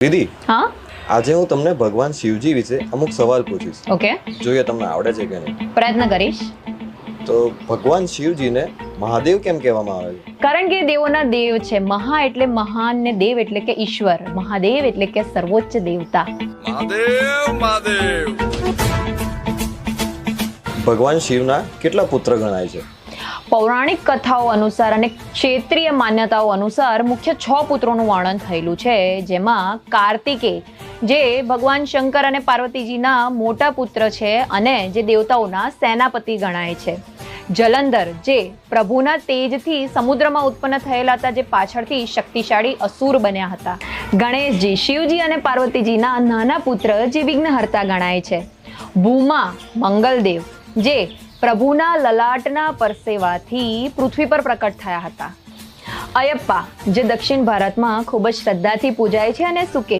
દીદી, હા આજે હું તમને ભગવાન શિવજી વિશે અમુક સવાલ પૂછીશ. ઓકે જોઈએ તમને આવડે છે કે નહીં. પ્રયત્ન કરીશ. તો ભગવાન શિવજીને મહાદેવ કેમ કહેવામાં આવે છે? કારણ કે દેવોના દેવ છે. મહા એટલે મહાન ને દેવ એટલે કે ઈશ્વર. મહાદેવ એટલે કે સર્વોચ્ચ દેવતા. મહાદેવ ભગવાન શિવના કેટલા પુત્ર ગણાય છે? પૌરાણિક કથાઓ અનુસાર અને ક્ષેત્રીય માન્યતાઓ અનુસાર મુખ્ય 6 પુત્રોનું વર્ણન થયેલું છે, જેમાં કાર્તિકેય જે ભગવાન શંકર અને પાર્વતીજીના મોટા પુત્ર છે અને જે દેવતાઓના સેનાપતિ ગણાય છે. જલંધર જે પ્રભુના તેજથી સમુદ્રમાં ઉત્પન્ન થયેલા હતા, જે પાછળથી શક્તિશાળી અસુર બન્યા હતા. ગણેશજી શિવજી અને પાર્વતીજીના નાના પુત્ર જે વિઘ્નહર્તા ગણાય છે. ભૂમા મંગલદેવ જે પ્રભુના લલાટના પરસેવાથી પૃથ્વી પર પ્રકટ થયા હતા. અયપ્પા જે દક્ષિણ ભારતમાં ખૂબ જ શ્રદ્ધાથી પૂજાય છે અને સુકે